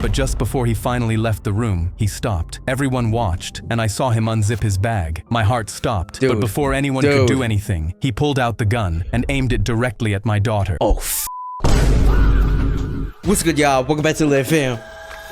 But just before he finally left the room, he stopped. Everyone watched, and I saw him unzip his bag. My heart stopped, but before anyone could do anything, he pulled out the gun and aimed it directly at my daughter. Oh, what's good, y'all? Welcome back to the Film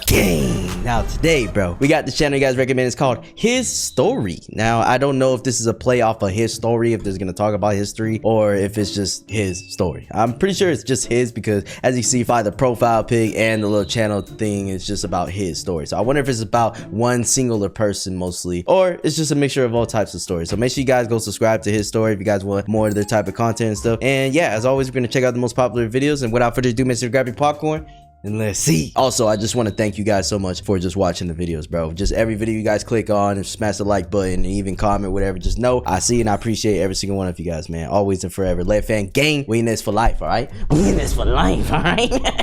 Gang. Now today, bro, we got the channel you guys recommend. It's called His Story. Now, I don't know if this is a play off of His Story, if there's gonna talk about history, or if it's just his story. I'm pretty sure it's just his, because as you see by the profile pic and the little channel thing, it's just about his story. So I wonder if it's about one singular person mostly, or it's just a mixture of all types of stories. So make sure you guys go subscribe to His Story if you guys want more of their type of content and stuff. And yeah, as always, we're gonna check out the most popular videos, and without further ado, make sure to grab your popcorn and let's see. Also, I just want to thank you guys so much for just watching the videos, bro. Just every video you guys click on and smash the like button and even comment, whatever, just know I see and I appreciate every single one of you guys, man. Always and forever. Let Fan Gang, we in this for life, all right? We in this for life, all right?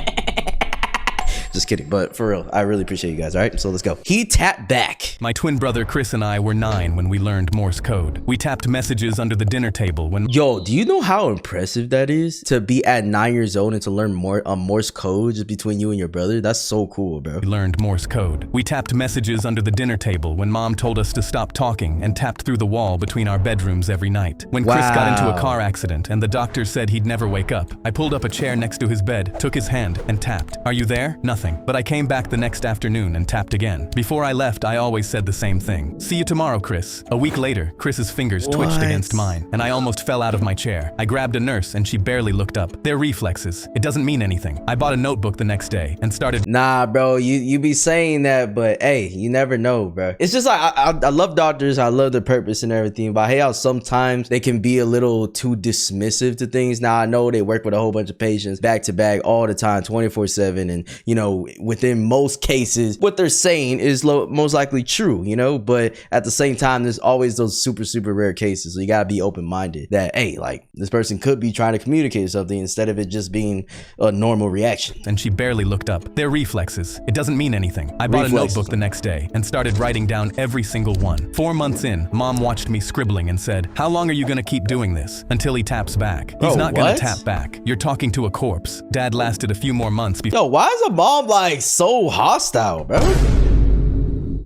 Just kidding, but for real, I really appreciate you guys, all right? So let's go. He tapped back. My twin brother Chris and I were 9 when we learned Morse code. We tapped messages under the dinner table when— Yo, do you know how impressive that is? To be at 9 years old and to learn Morse code just between you and your brother? That's so cool, bro. We learned Morse code. We tapped messages under the dinner table when Mom told us to stop talking, and tapped through the wall between our bedrooms every night. When Chris got into a car accident and the doctor said he'd never wake up, I pulled up a chair next to his bed, took his hand, and tapped. "Are you there?" Nothing. But I came back the next afternoon and tapped again. Before I left, I always said the same thing. "See you tomorrow, Chris." A week later, Chris's fingers twitched against mine, and I almost fell out of my chair. I grabbed a nurse and she barely looked up. They're reflexes. It doesn't mean anything. I bought a notebook the next day and started— Nah, bro, you be saying that, but hey, you never know, bro. It's just like, I love doctors, I love their purpose and everything, but hey, how sometimes they can be a little too dismissive to things. Now, I know they work with a whole bunch of patients back to back all the time, 24/7, and you know, within most cases, what they're saying is most likely true, you know, but at the same time, there's always those super rare cases. So you gotta be open-minded that, hey, like, this person could be trying to communicate something instead of it just being a normal reaction. And she barely looked up. They're reflexes. It doesn't mean anything. I bought a notebook the next day and started writing down every single one. 4 months in, Mom watched me scribbling and said, "How long are you gonna keep doing this? Until he taps back." He's not gonna tap back. You're talking to a corpse. Dad lasted a few more months before— Yo, why is a mom like so hostile, bro?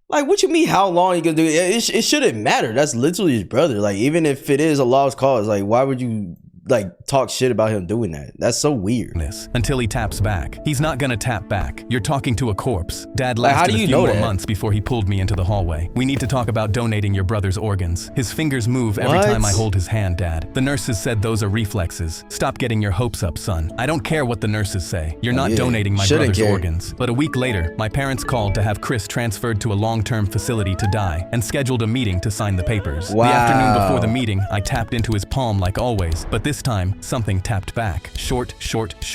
Like, what you mean how long you gonna do it? It shouldn't matter. That's literally his brother. Like, even if it is a lost cause, like, why would you like talk shit about him doing that? That's so weird. Until he taps back. He's not gonna tap back. You're talking to a corpse. Dad lasted a few more months before he pulled me into the hallway. "We need to talk about donating your brother's organs. His fingers move every time I hold his hand, Dad. The nurses said those are reflexes. Stop getting your hopes up, son." I don't care what the nurses say. You're not donating my brother's organs. But a week later, my parents called to have Chris transferred to a long-term facility to die and scheduled a meeting to sign the papers. The afternoon before the meeting, I tapped into his palm like always, but this time, something tapped back. Short.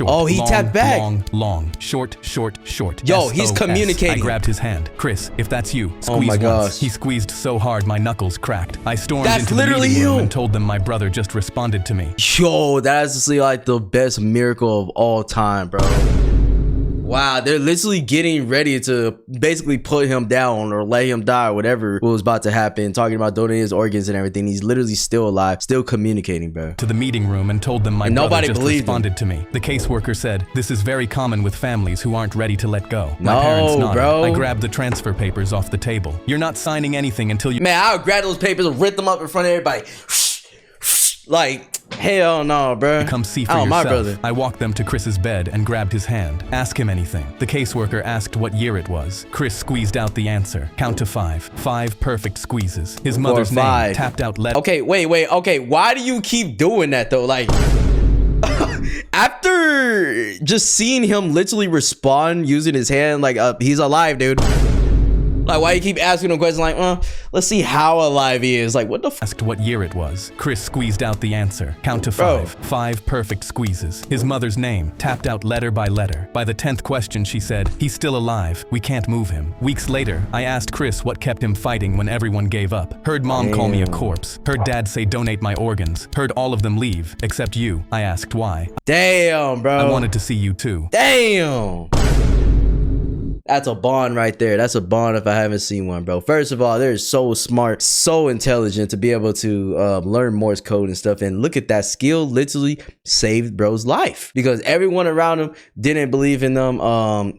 Oh, he tapped back. Long. Short. Yo, he's communicating. I grabbed his hand. "Chris, if that's you, squeeze once." He squeezed so hard my knuckles cracked. I stormed into the meeting room and told them my brother just responded to me. Yo, that's like the best miracle of all time, bro. Wow, they're literally getting ready to basically put him down or let him die, or whatever was about to happen, talking about donating his organs and everything. He's literally still alive, still communicating, bro. To the meeting room and told them my brother just responded to me. The caseworker said, "This is very common with families who aren't ready to let go." My parents nodded. Bro. I grabbed the transfer papers off the table. "You're not signing anything until you—" Man, I would grab those papers and rip them up in front of everybody. Like, hell no, bro. "Come see for yourself." My brother. I walked them to Chris's bed and grabbed his hand. "Ask him anything." The caseworker asked what year it was. Chris squeezed out the answer. "Count to 5. 5 perfect squeezes." His mother's name tapped out letter— Okay, wait. Okay, why do you keep doing that though? Like, after just seeing him literally respond using his hand, like, he's alive, dude. Like, why you keep asking him questions like, let's see how alive he is. Like, what the f— Asked what year it was. Chris squeezed out the answer. Count to 5. 5 perfect squeezes. His mother's name tapped out letter by letter. By the 10th question, she said, "He's still alive. We can't move him." Weeks later, I asked Chris what kept him fighting when everyone gave up. Heard Mom call me a corpse. Heard Dad say donate my organs. Heard all of them leave, except you. I asked why. Damn, bro. I wanted to see you too. Damn. That's a bond right there. That's a bond if I haven't seen one, bro. First of all, they're so smart, so intelligent to be able to learn Morse code and stuff. And look at that skill literally saved bro's life because everyone around him didn't believe in them,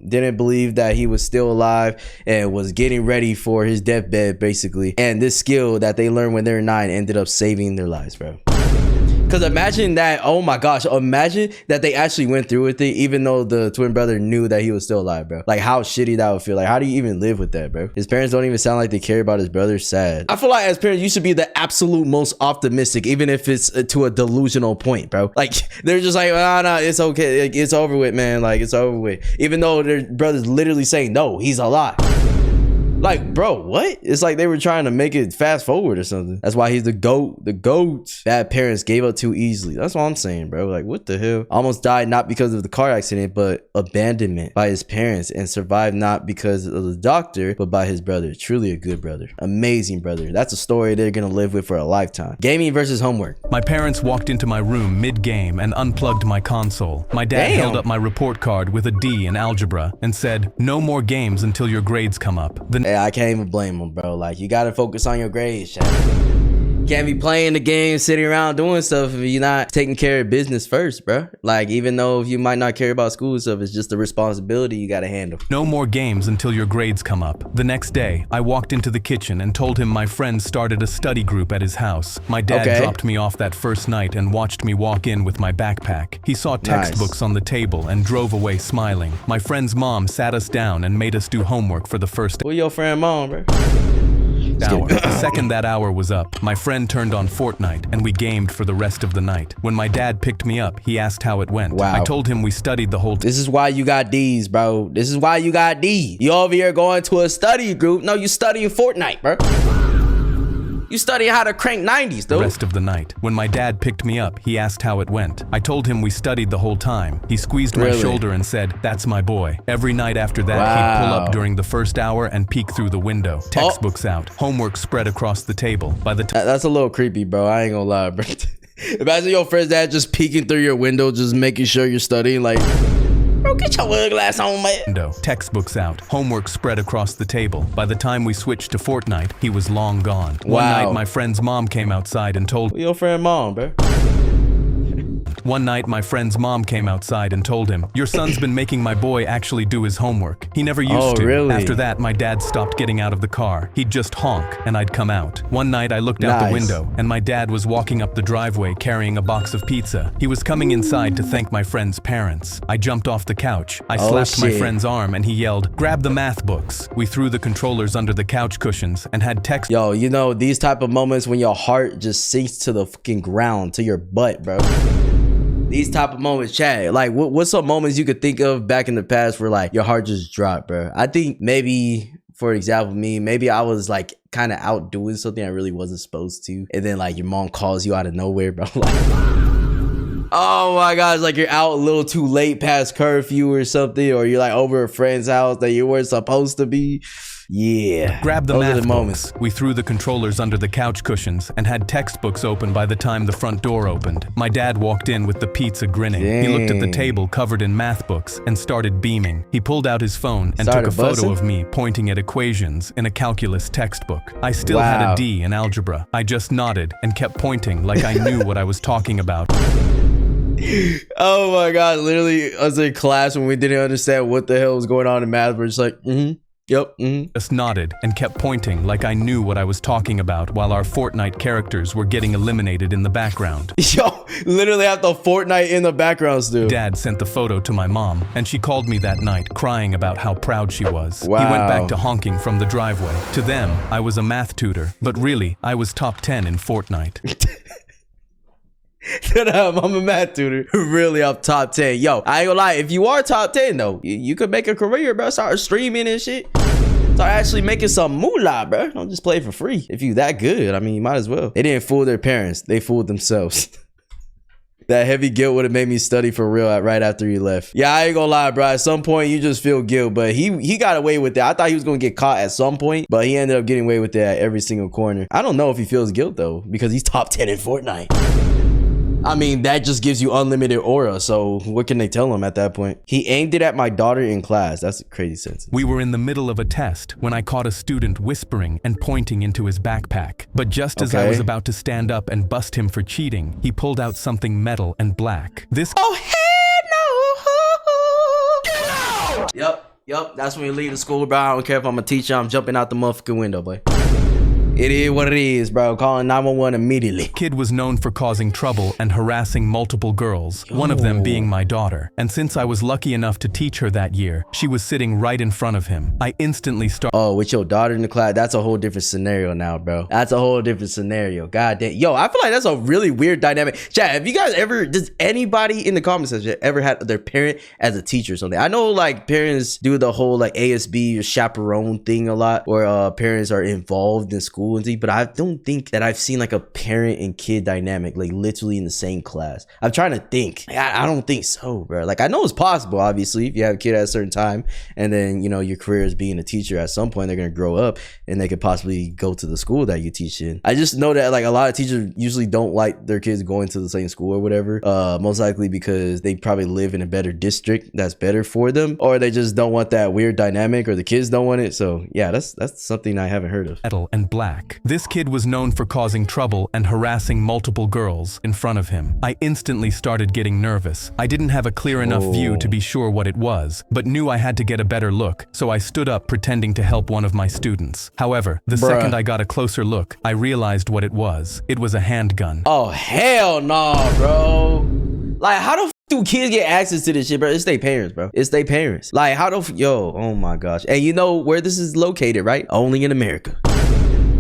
didn't believe that he was still alive and was getting ready for his deathbed, basically. And this skill that they learned when they're 9 ended up saving their lives, bro. Because imagine that, oh my gosh, imagine that they actually went through with it, even though the twin brother knew that he was still alive, bro. Like, how shitty that would feel. Like, how do you even live with that, bro? His parents don't even sound like they care about his brother. Sad. I feel like as parents, you should be the absolute most optimistic, even if it's to a delusional point, bro. Like, they're just like, oh, no, it's okay. Like, it's over with, man. Like, it's over with. Even though their brother's literally saying, no, he's alive. Like, bro, what? It's like they were trying to make it fast forward or something. That's why he's the GOAT. The GOAT. Bad parents gave up too easily. That's what I'm saying, bro. Like, what the hell? Almost died not because of the car accident, but abandonment by his parents, and survived not because of the doctor, but by his brother. Truly a good brother. Amazing brother. That's a story they're gonna live with for a lifetime. Gaming versus homework. My parents walked into my room mid-game and unplugged my console. My dad held up my report card with a D in algebra and said, "No more games until your grades come up." I can't even blame him, bro. Like, you gotta focus on your grades, Chad. Can't be playing the game, sitting around doing stuff if you're not taking care of business first, bro. Like, even though if you might not care about school stuff, it's just a responsibility you gotta handle. No more games until your grades come up. The next day, I walked into the kitchen and told him my friend started a study group at his house. My dad dropped me off that first night and watched me walk in with my backpack. He saw textbooks on the table and drove away smiling. My friend's mom sat us down and made us do homework for the first Who your friend mom, bro? hour. The second that hour was up, my friend turned on Fortnite and we gamed for the rest of the night. When my dad picked me up, he asked how it went. Wow. I told him we studied the whole This is why you got D's, bro. This is why you got D. You over here going to a study group. No, you studying Fortnite, bro. You studying how to crank 90s, dude. The rest of the night. When my dad picked me up, he asked how it went. I told him we studied the whole time. He squeezed my shoulder and said, "That's my boy." Every night after that, he'd pull up during the first hour and peek through the window. Textbooks out, homework spread across the table. By the time that's a little creepy, bro. I ain't gonna lie, bro. Imagine your friend's dad just peeking through your window, just making sure you're studying, like, bro, get your ugly ass on, man. Textbooks out, homework spread across the table. By the time we switched to Fortnite, he was long gone. One night, my friend's mom came outside and told your friend mom, bro. One night, my friend's mom came outside and told him, "Your son's been making my boy actually do his homework. He never used to." Really? After that, my dad stopped getting out of the car. He'd just honk, and I'd come out. One night, I looked out the window, and my dad was walking up the driveway carrying a box of pizza. He was coming inside to thank my friend's parents. I jumped off the couch. I slapped my friend's arm, and he yelled, "Grab the math books." We threw the controllers under the couch cushions and had text. Yo, you know, these type of moments when your heart just sinks to the fucking ground, to your butt, bro. These type of moments, Chad, like what's some moments you could think of back in the past where like your heart just dropped, bro? I think maybe, for example, maybe I was like kind of out doing something I really wasn't supposed to, and then like your mom calls you out of nowhere, bro. Like, oh my gosh, like you're out a little too late past curfew or something, or you're like over a friend's house that you weren't supposed to be. Yeah. Grab the math books. We threw the controllers under the couch cushions and had textbooks open by the time the front door opened. My dad walked in with the pizza grinning. He looked at the table covered in math books and started beaming. He pulled out his phone and took a photo of me pointing at equations in a calculus textbook. I still had a D in algebra. I just nodded and kept pointing like I knew what I was talking about. Oh my God, literally us in class when we didn't understand what the hell was going on in math, we're just like, yep. Just nodded and kept pointing like I knew what I was talking about while our Fortnite characters were getting eliminated in the background. Yo, literally have the Fortnite in the background still. Dad sent the photo to my mom, and she called me that night crying about how proud she was. He went back to honking from the driveway. To them, I was a math tutor, but really, I was top 10 in Fortnite. I'm a math tutor. Really, I'm top 10. Yo, I ain't gonna lie. If you are top 10, though, you could make a career, bro. Start streaming and shit. Start actually making some moolah, bro. Don't just play for free. If you that good, I mean, you might as well. They didn't fool their parents. They fooled themselves. That heavy guilt would have made me study for real right after he left. Yeah, I ain't gonna lie, bro. At some point, you just feel guilt, but he got away with it. I thought he was gonna get caught at some point, but he ended up getting away with it at every single corner. I don't know if he feels guilt, though, because he's top 10 in Fortnite. I mean, that just gives you unlimited aura. So what can they tell him at that point? He aimed it at my daughter in class. That's a crazy sentence. We were in the middle of a test when I caught a student whispering and pointing into his backpack. But just as I was about to stand up and bust him for cheating, he pulled out something metal and black. This— oh, hell no! Yup, that's when you leave the school, bro. I don't care if I'm a teacher, I'm jumping out the motherfucking window, boy. It is what it is, bro. Calling 911 immediately. Kid was known for causing trouble and harassing multiple girls, one of them being my daughter. And since I was lucky enough to teach her that year, she was sitting right in front of him. I instantly started— oh, with your daughter in the class, that's a whole different scenario now, bro. That's a whole different scenario. God damn. Yo, I feel like that's a really weird dynamic. Chat, have you guys ever, does anybody in the comment section ever had their parent as a teacher or something? I know like parents do the whole like ASB or chaperone thing a lot, where parents are involved in school and things, but I don't think that I've seen like a parent and kid dynamic like literally in the same class. I'm trying to think. I don't think so, bro. Like I know it's possible, obviously, if you have a kid at a certain time and then, you know, your career is being a teacher, at some point they're gonna grow up and they could possibly go to the school that you teach in. I just know that like a lot of teachers usually don't like their kids going to the same school or whatever, most likely because they probably live in a better district that's better for them, or they just don't want that weird dynamic, or the kids don't want it. So yeah, that's something I haven't heard of. Metal and black. This kid was known for causing trouble and harassing multiple girls in front of him. I instantly started getting nervous. I didn't have a clear enough view to be sure what it was, but knew I had to get a better look, so I stood up pretending to help one of my students. However, the second I got a closer look, I realized what it was. It was a handgun. Oh, hell no, bro. Like, how the f do kids get access to this shit, bro? It's their parents, bro. It's their parents. Like, how the f— yo, oh my gosh. And you know where this is located, right? Only in America.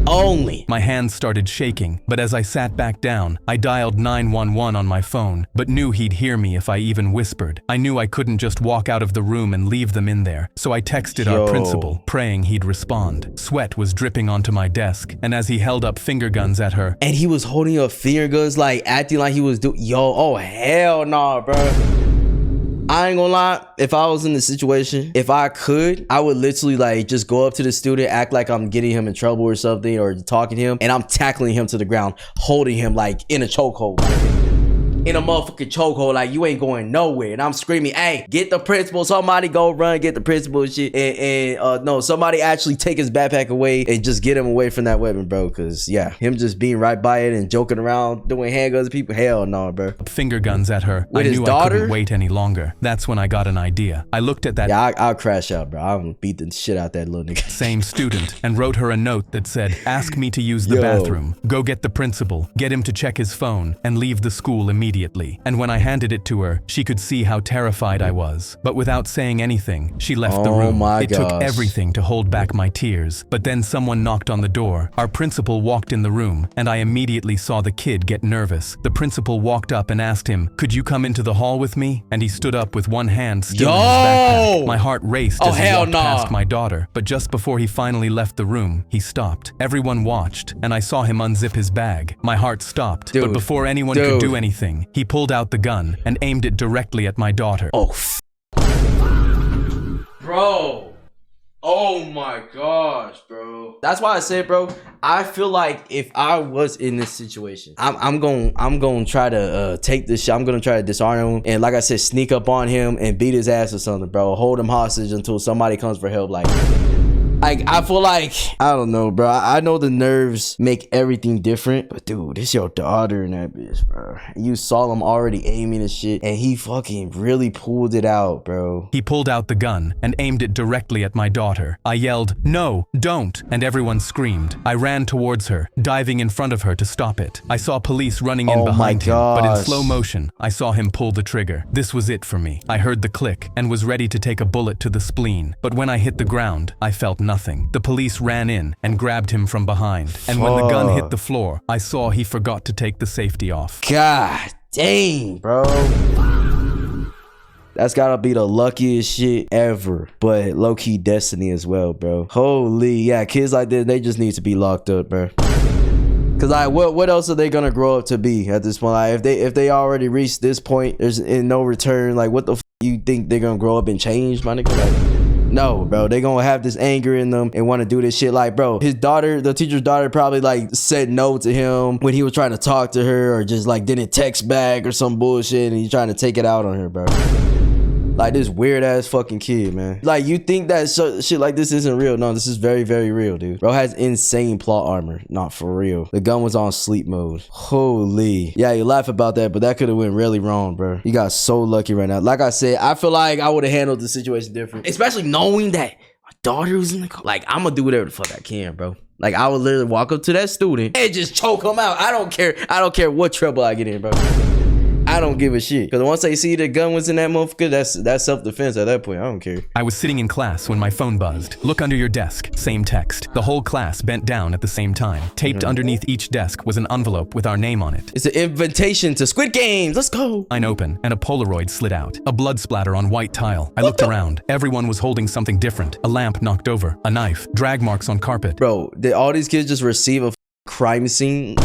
Only. My hands started shaking, but as I sat back down, I dialed 911 on my phone, but knew he'd hear me if I even whispered. I knew I couldn't just walk out of the room and leave them in there, so I texted our principal, praying he'd respond. Sweat was dripping onto my desk, and as he held up finger guns at her— and he was holding up finger guns, like acting like he was oh hell no, bro. I ain't gonna lie, if I was in the situation, if I could, I would literally like just go up to the student, act like I'm getting him in trouble or something, or talking to him, and I'm tackling him to the ground, holding him like in a chokehold. In a motherfucking chokehold, like you ain't going nowhere. And I'm screaming, hey, get the principal. Somebody go run, get the principal and shit. And no, somebody actually take his backpack away and just get him away from that weapon, bro. Cause yeah, him just being right by it and joking around, doing handguns to people, hell no, bro. Finger guns at her. With I his knew daughter? I couldn't wait any longer. That's when I got an idea. I looked at that— yeah, I'll crash out, bro. I'll beat the shit out that little nigga. Same student and wrote her a note that said, ask me to use the bathroom, go get the principal, get him to check his phone, and leave the school immediately. And when I handed it to her, she could see how terrified I was. But without saying anything, she left the room. It took everything to hold back my tears. But then someone knocked on the door. Our principal walked in the room, and I immediately saw the kid get nervous. The principal walked up and asked him, could you come into the hall with me? And he stood up with one hand still in his backpack. My heart raced as he walked past my daughter. But just before he finally left the room, he stopped. Everyone watched, and I saw him unzip his bag. My heart stopped. But before anyone could do anything, he pulled out the gun and aimed it directly at my daughter. Bro. Oh my gosh, bro. That's why I said, bro, I feel like if I was in this situation, I'm gonna try to take this shit. I'm gonna try to disarm him, and like I said, sneak up on him and beat his ass or something, bro. Hold him hostage until somebody comes for help. Like, I feel like, I don't know, bro. I know the nerves make everything different, but dude, it's your daughter in that bitch, bro. You saw him already aiming and shit, and he fucking really pulled it out, bro. He pulled out the gun and aimed it directly at my daughter. I yelled, no, don't, and everyone screamed. I ran towards her, diving in front of her to stop it. I saw police running in behind him, but in slow motion, I saw him pull the trigger. This was it for me. I heard the click and was ready to take a bullet to the spleen, but when I hit the ground, I felt nothing. The police ran in and grabbed him from behind, and when the gun hit the floor, I saw he forgot to take the safety off. God dang, bro. That's gotta be the luckiest shit ever, but low-key destiny as well, bro. Holy, yeah, kids like this, they just need to be locked up, bro. Cause like, what else are they gonna grow up to be at this point? Like, if they already reached this point, there's no return. Like, what the f you think they're gonna grow up and change, my nigga? Like, No, bro, they gonna have this anger in them and want to do this shit. Like, bro, his daughter, the teacher's daughter, probably like said no to him when he was trying to talk to her, or just like didn't text back or some bullshit, and he's trying to take it out on her, bro. Like, this weird ass fucking kid, man. Like, you think that shit like this isn't real? No, this is very, very real, dude. Bro has insane plot armor. Not for real. The gun was on sleep mode. Holy. Yeah, you laugh about that, but that could have went really wrong, bro. You got so lucky right now. Like I said, I feel like I would have handled the situation different, especially knowing that my daughter was in the car. Like, I'm gonna do whatever the fuck I can, bro. Like, I would literally walk up to that student and just choke him out. I don't care. I don't care what trouble I get in, bro. I don't give a shit. Because once they see the gun was in that motherfucker, that's self-defense at that point. I don't care. I was sitting in class when my phone buzzed. Look under your desk. Same text. The whole class bent down at the same time. Taped underneath each desk was an envelope with our name on it. It's an invitation to Squid Games. Let's go. Mine open, and a Polaroid slid out. A blood splatter on white tile. I looked around. Everyone was holding something different. A lamp knocked over. A knife. Drag marks on carpet. Bro, did all these kids just receive a crime scene?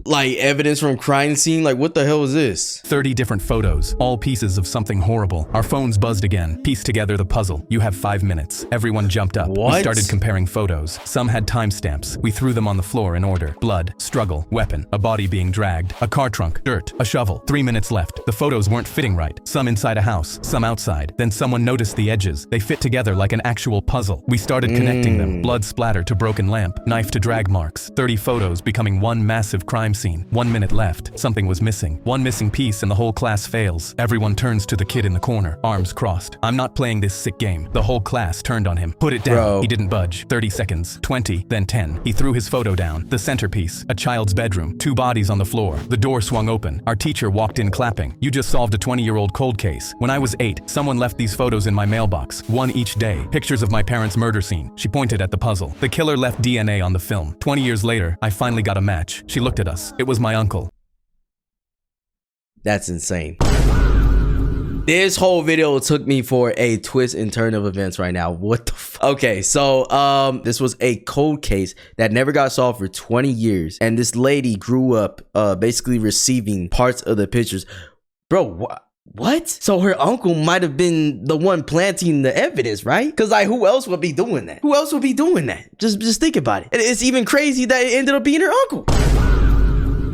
Like, evidence from crime scene? Like, what the hell is this? 30 different photos, all pieces of something horrible. Our phones buzzed again. Piece together the puzzle. You have 5 minutes. Everyone jumped up. What? We started comparing photos. Some had timestamps. We threw them on the floor in order. Blood, struggle, weapon, a body being dragged, a car trunk, dirt, a shovel. 3 minutes left. The photos weren't fitting right. Some inside a house, some outside. Then someone noticed the edges. They fit together like an actual puzzle. We started connecting them. Blood splatter to broken lamp, knife to drag marks. 30 photos becoming one massive crime scene. 1 minute left. Something was missing. One missing piece and the whole class fails. Everyone turns to the kid in the corner, arms crossed. I'm not playing this sick game. The whole class turned on him. Put it down. Bro. He didn't budge. 30 seconds. 20, then 10. He threw his photo down. The centerpiece. A child's bedroom. 2 bodies on the floor. The door swung open. Our teacher walked in clapping. You just solved a 20-year-old cold case. When I was 8, someone left these photos in my mailbox. 1 each day. Pictures of my parents' murder scene. She pointed at the puzzle. The killer left DNA on the film. 20 years later, I finally got a match. She looked at us. It was my uncle. That's insane. This whole video took me for a twist and turn of events right now. What the fuck? Okay, so this was a cold case that never got solved for 20 years. And this lady grew up basically receiving parts of the pictures. Bro, what? So her uncle might have been the one planting the evidence, right? Because, like, who else would be doing that? Who else would be doing that? Just think about it. And it's even crazy that it ended up being her uncle.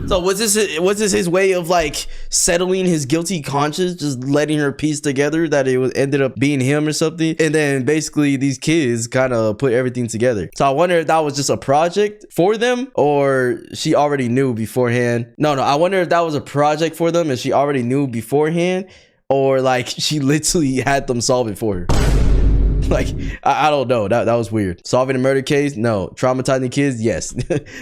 So was this his way of like settling his guilty conscience, just letting her piece together that it ended up being him or something? And then basically these kids kind of put everything together. So I wonder if that was just a project for them, or she already knew beforehand. No, I wonder if that was a project for them and she already knew beforehand, or like she literally had them solve it for her. Like, I don't know. That was weird. Solving a murder case? No. Traumatizing kids? Yes.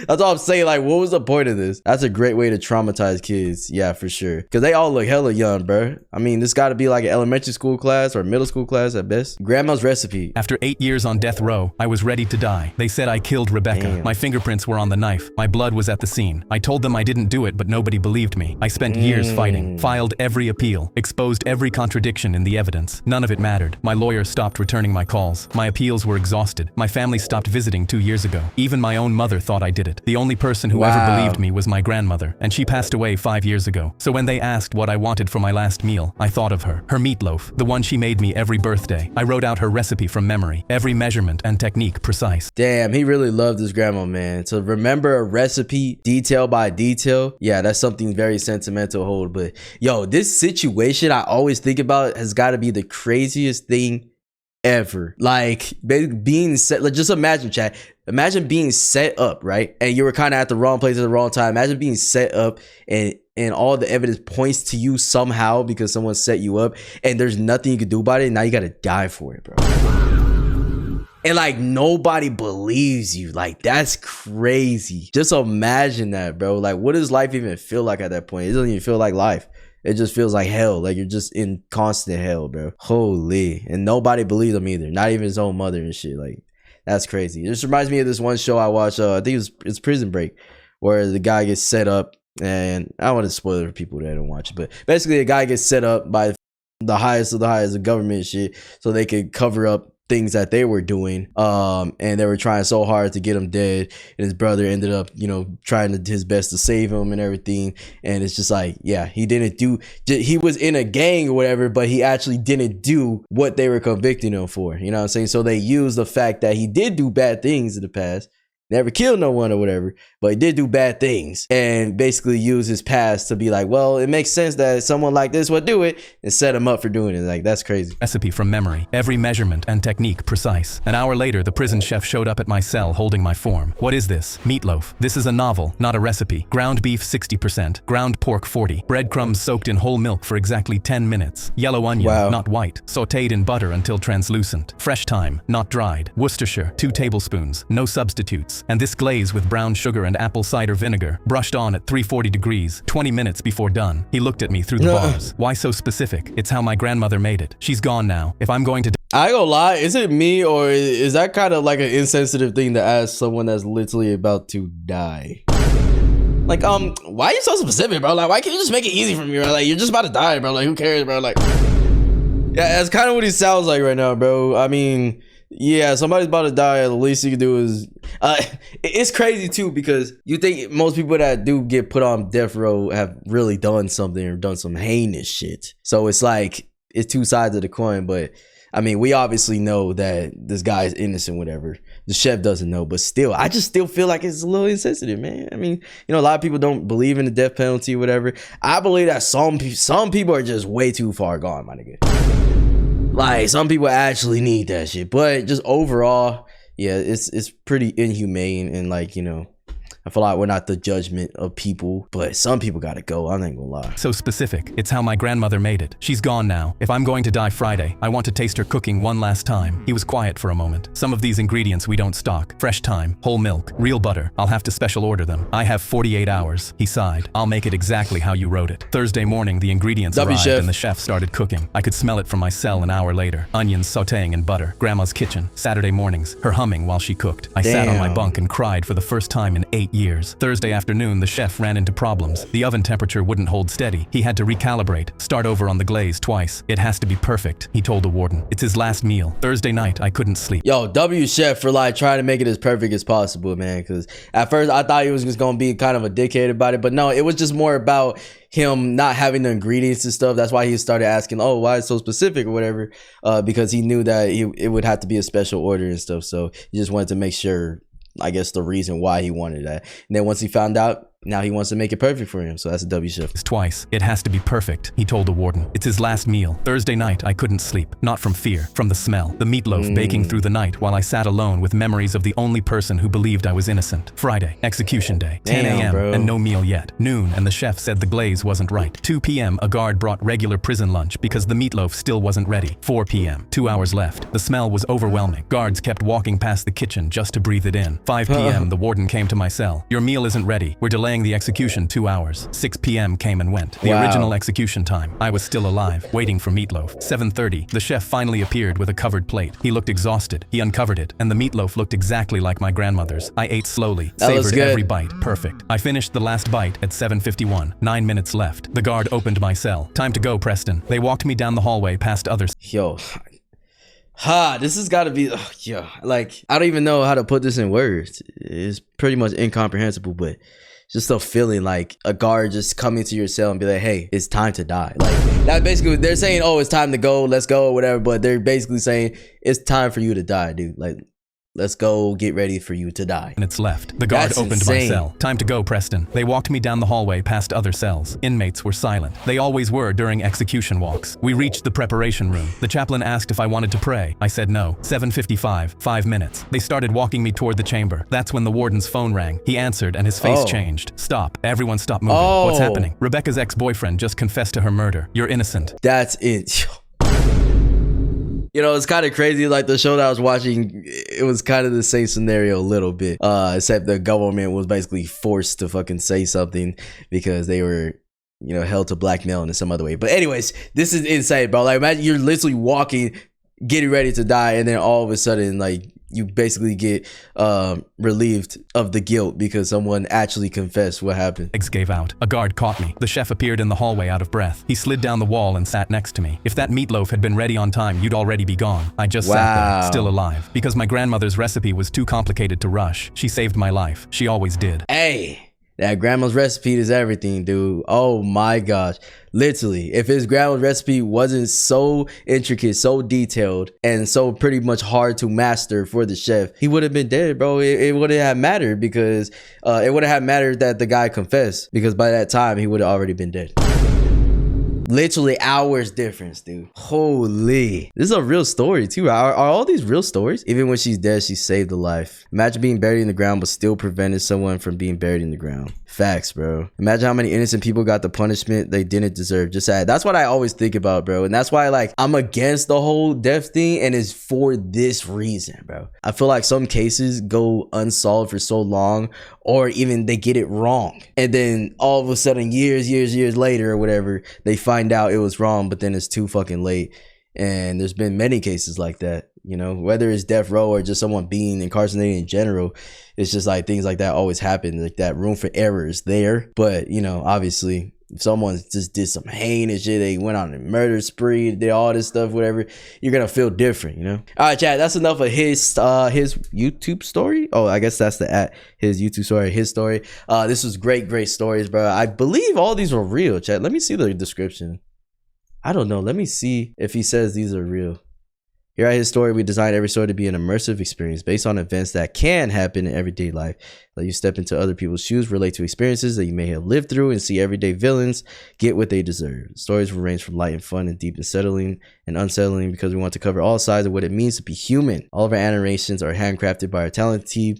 That's all I'm saying. Like, what was the point of this? That's a great way to traumatize kids. Yeah, for sure. Because they all look hella young, bro. I mean, this got to be like an elementary school class or middle school class at best. Grandma's recipe. After 8 years on death row, I was ready to die. They said I killed Rebecca. Damn. My fingerprints were on the knife. My blood was at the scene. I told them I didn't do it, but nobody believed me. I spent years fighting, filed every appeal, exposed every contradiction in the evidence. None of it mattered. My lawyer stopped returning my calls. My appeals were exhausted. My family stopped visiting 2 years ago. Even my own mother thought I did it. The only person who ever believed me was my grandmother, and she passed away 5 years ago. So when they asked what I wanted for my last meal, I thought of her. Her meatloaf, the one she made me every birthday. I wrote out her recipe from memory, every measurement and technique precise. Damn, he really loved his grandma, man. To remember a recipe detail by detail, yeah, that's something very sentimental hold. But yo, this situation I always think about has got to be the craziest thing ever. Like, being set, like, just imagine, chat, imagine being set up, right? And you were kind of at the wrong place at the wrong time. Imagine being set up and all the evidence points to you somehow because someone set you up and there's nothing you can do about it. And now you got to die for it, bro. And like, nobody believes you. Like, that's crazy. Just imagine that, bro. Like, what does life even feel like at that point? It doesn't even feel like life. It just feels like hell. Like, you're just in constant hell, bro. Holy. And nobody believed him either. Not even his own mother and shit. Like, that's crazy. This reminds me of this one show I watched. I think it's Prison Break, where the guy gets set up. And I don't want to spoil it for people that don't watch it. But basically, a guy gets set up by the highest of the highest, the government shit, so they could cover up things that they were doing, and they were trying so hard to get him dead, and his brother ended up, you know, trying his best to save him and everything. And it's just like, yeah, he was in a gang or whatever, but he actually didn't do what they were convicting him for, you know what I'm saying? So they used the fact that he did do bad things in the past, never killed no one or whatever, but he did do bad things, and basically use his past to be like, well, it makes sense that someone like this would do it, and set him up for doing it. Like, that's crazy. Recipe from memory, every measurement and technique precise. An hour later, the prison chef showed up at my cell holding my form. What is this? Meatloaf. This is a novel, not a recipe. Ground beef 60%, ground pork 40, breadcrumbs soaked in whole milk for exactly 10 minutes. Yellow onion, not white, sautéed in butter until translucent. Fresh thyme, not dried. Worcestershire, 2 tablespoons, no substitutes. And this glaze with brown sugar and apple cider vinegar, brushed on at 340 degrees, 20 minutes before done. He looked at me through the bars. Why so specific? It's how my grandmother made it. She's gone now. If I'm going to I ain't gonna lie, is it me, or is that kind of like an insensitive thing to ask someone that's literally about to die? Like, why are you so specific, bro? Like, why can't you just make it easy for me, bro? Like, you're just about to die, bro. Like, who cares, bro? Like, yeah, that's kind of what he sounds like right now, bro. I mean, yeah, somebody's about to die. The least you can do is, it's crazy too, because you think most people that do get put on death row have really done something or done some heinous shit. So it's like, it's two sides of the coin. But I mean, we obviously know that this guy is innocent, whatever. The chef doesn't know, but still, I just still feel like it's a little insensitive, man. I mean, you know, a lot of people don't believe in the death penalty, whatever. I believe that some people are just way too far gone, my nigga. Like, some people actually need that shit, but just overall, yeah, it's pretty inhumane. And like, you know, I feel like we're not the judgment of people, but some people gotta go. I'm not gonna lie. So specific. It's how my grandmother made it. She's gone now. If I'm going to die Friday, I want to taste her cooking one last time. He was quiet for a moment. Some of these ingredients we don't stock. Fresh thyme, whole milk, real butter. I'll have to special order them. I have 48 hours. He sighed. I'll make it exactly how you wrote it. Thursday morning, the ingredients arrived and the chef started cooking. I could smell it from my cell an hour later. Onions sauteing in butter. Grandma's kitchen. Saturday mornings, her humming while she cooked. I sat on my bunk and cried for the first time in 8 years. Thursday afternoon, the chef ran into problems. The oven temperature wouldn't hold steady. He had to recalibrate, start over on the glaze twice. It has to be perfect, he told the warden. It's his last meal. Thursday night, I couldn't sleep. Yo, W chef for like trying to make it as perfect as possible, man. Because at first I thought he was just gonna be kind of a dickhead about it, but no, it was just more about him not having the ingredients and stuff. That's why he started asking, oh, why it's so specific or whatever, because he knew that it would have to be a special order and stuff. So he just wanted to make sure, I guess, the reason why he wanted that. And then once he found out, now he wants to make it perfect for him. So that's a W shift. Twice. It has to be perfect, he told the warden. It's his last meal. Thursday night, I couldn't sleep. Not from fear, from the smell. The meatloaf baking through the night while I sat alone with memories of the only person who believed I was innocent. Friday, execution day. 10 a.m. and no meal yet. Noon, and the chef said the glaze wasn't right. 2 p.m. a guard brought regular prison lunch because the meatloaf still wasn't ready. 4 p.m. 2 hours left. The smell was overwhelming. Guards kept walking past the kitchen just to breathe it in. 5 p.m. the warden came to my cell. Your meal isn't ready. We're delaying the execution 2 hours. 6 p.m. came and went. The original execution time. I was still alive, waiting for meatloaf. 7:30. The chef finally appeared with a covered plate. He looked exhausted. He uncovered it, and the meatloaf looked exactly like my grandmother's. I ate slowly, savored every bite. Perfect. I finished the last bite at 7:51. 9 minutes left. The guard opened my cell. Time to go, Preston. They walked me down the hallway past others. Yo. This has got to be, like, I don't even know how to put this in words. It's pretty much incomprehensible, but just a feeling like a guard just coming to your cell and be like, hey, it's time to die. Like, that basically, they're saying, oh, it's time to go, let's go, or whatever, but they're basically saying it's time for you to die, dude. Like, let's go get ready for you to die. Minutes left. The guard opened my cell. Time to go, Preston. They walked me down the hallway past other cells. Inmates were silent. They always were during execution walks. We reached the preparation room. The chaplain asked if I wanted to pray. I said no. 7:55. 5 minutes. They started walking me toward the chamber. That's when the warden's phone rang. He answered and his face changed. Stop. Everyone stop moving. What's happening? Rebecca's ex-boyfriend just confessed to her murder. You're innocent. That's it. You know, it's kind of crazy. Like, the show that I was watching, it was kind of the same scenario a little bit, except the government was basically forced to fucking say something because they were, you know, held to blackmail in some other way. But anyways, this is insane, bro. Like, imagine you're literally walking, getting ready to die, and then all of a sudden, like, you basically get relieved of the guilt because someone actually confessed what happened. Legs gave out. A guard caught me. The chef appeared in the hallway out of breath. He slid down the wall and sat next to me. If that meatloaf had been ready on time, you'd already be gone. I just sat there, still alive, because my grandmother's recipe was too complicated to rush. She saved my life. She always did. Hey, that grandma's recipe is everything, dude. Oh my gosh. Literally, if his grandma's recipe wasn't so intricate, so detailed, and so pretty much hard to master for the chef, he would have been dead, bro. It wouldn't have mattered because it wouldn't have mattered that the guy confessed, because by that time he would have already been dead. Literally hours difference, dude. Holy. This is a real story too. Are all these real stories? Even when she's dead, she saved a life. Imagine being buried in the ground but still prevented someone from being buried in the ground. Facts, bro. Imagine how many innocent people got the punishment they didn't deserve. Just sad. That's what I always think about, bro. And that's why, like, I'm against the whole death thing, and it's for this reason, bro. I feel like some cases go unsolved for so long, or even they get it wrong, and then all of a sudden years later or whatever, they find out it was wrong, but then it's too fucking late. And there's been many cases like that, you know, whether it's death row or just someone being incarcerated in general. It's just like things like that always happen. Like, that room for error is there. But, you know, obviously if someone just did some heinous shit, they went on a murder spree, did all this stuff, whatever, you're gonna feel different, you know. All right, chat, that's enough of his YouTube story. Oh, I guess that's his YouTube story, his story. This was great stories, bro. I believe all these were real, chat. Let me see the description. I don't know. Let me see if he says these are real. Here at his story, we designed every story to be an immersive experience based on events that can happen in everyday life. Let you step into other people's shoes, relate to experiences that you may have lived through, and see everyday villains get what they deserve. Stories will range from light and fun and deep and settling and unsettling, because we want to cover all sides of what it means to be human. All of our animations are handcrafted by our talented team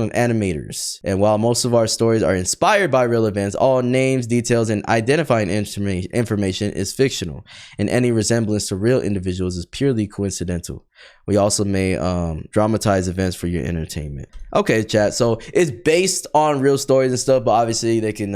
of animators. And while most of our stories are inspired by real events, all names, details, and identifying information is fictional, and any resemblance to real individuals is purely coincidental. We also may dramatize events for your entertainment. Okay, chat. So it's based on real stories and stuff, but obviously they can,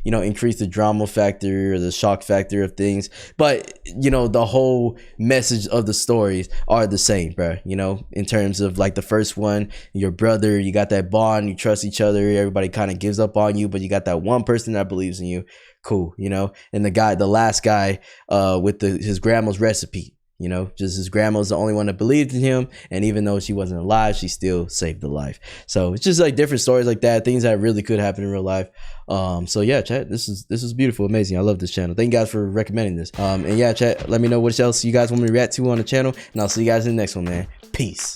you know, increase the drama factor or the shock factor of things. But, you know, the whole message of the stories are the same, bro. You know, in terms of like the first one, your brother, you got that bond, you trust each other, everybody kind of gives up on you, but you got that one person that believes in you. Cool, you know. And the last guy with his grandma's recipe. You know, just his grandma's the only one that believed in him, and even though she wasn't alive, she still saved the life. So it's just like different stories like that, things that really could happen in real life. So yeah, chat, this is beautiful, amazing. I love this channel. Thank you guys for recommending this. And yeah, chat, let me know what else you guys want me to react to on the channel, and I'll see you guys in the next one, man. Peace.